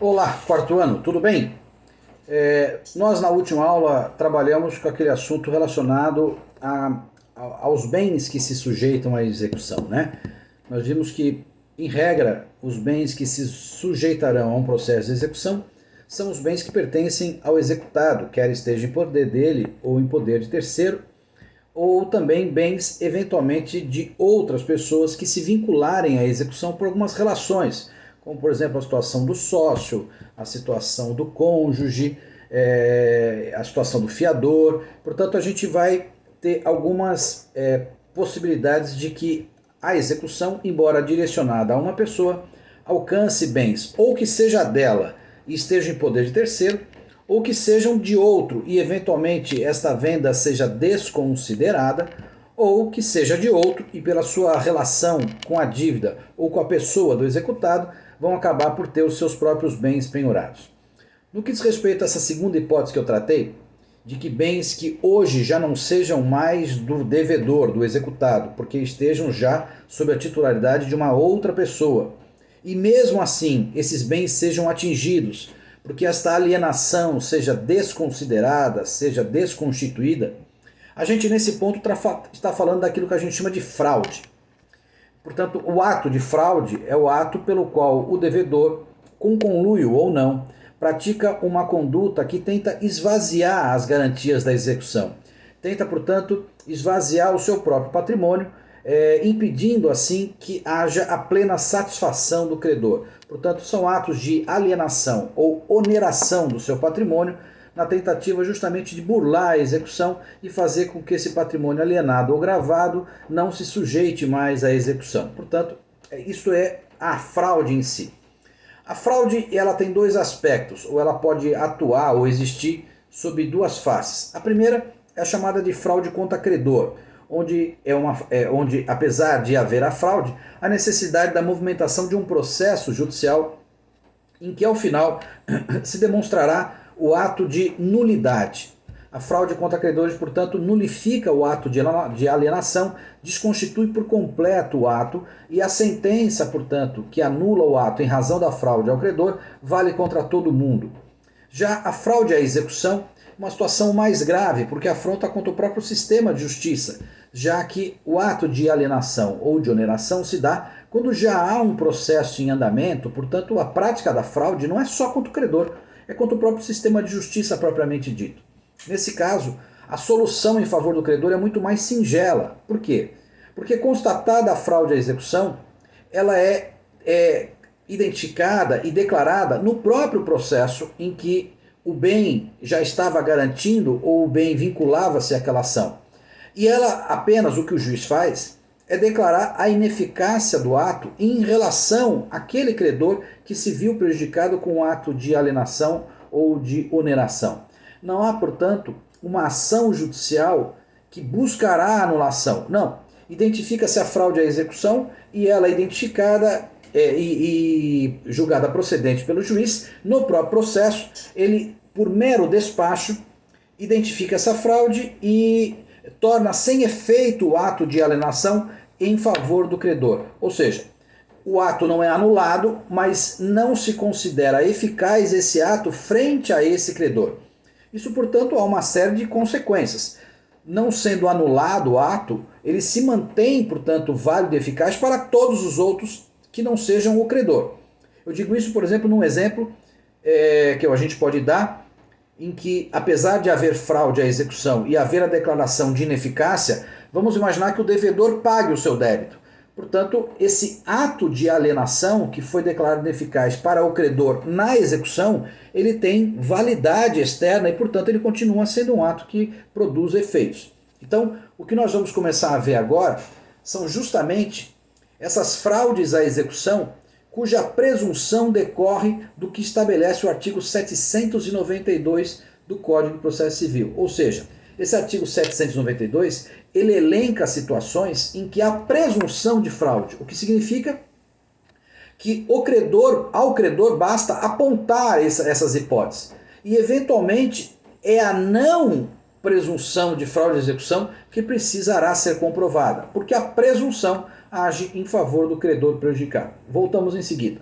Olá, quarto ano, tudo bem? Nós na última aula trabalhamos com aquele assunto relacionado aos bens que se sujeitam à execução, né? Nós vimos que, em regra, os bens que se sujeitarão a um processo de execução são os bens que pertencem ao executado, quer esteja em poder dele ou em poder de terceiro, ou também bens eventualmente de outras pessoas que se vincularem à execução por algumas relações, como por exemplo a situação do sócio, a situação do cônjuge, a situação do fiador. Portanto, a gente vai ter algumas possibilidades de que a execução, embora direcionada a uma pessoa, alcance bens ou que seja dela e esteja em poder de terceiro, ou que sejam de outro e eventualmente esta venda seja desconsiderada, ou que seja de outro e pela sua relação com a dívida ou com a pessoa do executado vão acabar por ter os seus próprios bens penhorados. No que diz respeito a essa segunda hipótese que eu tratei, de que bens que hoje já não sejam mais do devedor, do executado, porque estejam já sob a titularidade de uma outra pessoa, e mesmo assim esses bens sejam atingidos, porque esta alienação seja desconsiderada, seja desconstituída, a gente nesse ponto está falando daquilo que a gente chama de fraude. Portanto, o ato de fraude é o ato pelo qual o devedor, com conluio ou não, pratica uma conduta que tenta esvaziar as garantias da execução. Tenta, portanto, esvaziar o seu próprio patrimônio, impedindo assim que haja a plena satisfação do credor. Portanto, são atos de alienação ou oneração do seu patrimônio, na tentativa justamente de burlar a execução e fazer com que esse patrimônio alienado ou gravado não se sujeite mais à execução. Portanto, isso é a fraude em si. A fraude ela tem dois aspectos, ou ela pode atuar ou existir sob duas faces. A primeira é a chamada de fraude contra credor, onde apesar de haver a fraude, a necessidade da movimentação de um processo judicial em que ao final se demonstrará o ato de nulidade. A fraude contra credores, portanto, nulifica o ato de alienação, desconstitui por completo o ato e a sentença, portanto, que anula o ato em razão da fraude ao credor, vale contra todo mundo. Já a fraude à execução é uma situação mais grave, porque afronta contra o próprio sistema de justiça, já que o ato de alienação ou de oneração se dá quando já há um processo em andamento, portanto, a prática da fraude não é só contra o credor, é contra o próprio sistema de justiça propriamente dito. Nesse caso, a solução em favor do credor é muito mais singela. Por quê? Porque constatada a fraude à execução, ela é identificada e declarada no próprio processo em que o bem já estava garantindo ou o bem vinculava-se àquela ação. E ela apenas, o que o juiz faz, é declarar a ineficácia do ato em relação àquele credor que se viu prejudicado com o ato de alienação ou de oneração. Não há, portanto, uma ação judicial que buscará a anulação. Não. Identifica-se a fraude à execução e ela é identificada e julgada procedente pelo juiz. No próprio processo, ele, por mero despacho, identifica essa fraude e torna sem efeito o ato de alienação em favor do credor. Ou seja, o ato não é anulado, mas não se considera eficaz esse ato frente a esse credor. Isso, portanto, há uma série de consequências. Não sendo anulado o ato, ele se mantém, portanto, válido e eficaz para todos os outros que não sejam o credor. Eu digo isso, por exemplo, num exemplo que a gente pode dar, em que, apesar de haver fraude à execução e haver a declaração de ineficácia, vamos imaginar que o devedor pague o seu débito. Portanto, esse ato de alienação que foi declarado ineficaz para o credor na execução, ele tem validade externa e, portanto, ele continua sendo um ato que produz efeitos. Então, o que nós vamos começar a ver agora são justamente essas fraudes à execução cuja presunção decorre do que estabelece o artigo 792 do Código de Processo Civil. Ou seja, esse artigo 792, ele elenca situações em que há presunção de fraude, o que significa que ao credor basta apontar essas hipóteses. E, eventualmente, é a não presunção de fraude de execução que precisará ser comprovada, porque a presunção age em favor do credor prejudicado. Voltamos em seguida.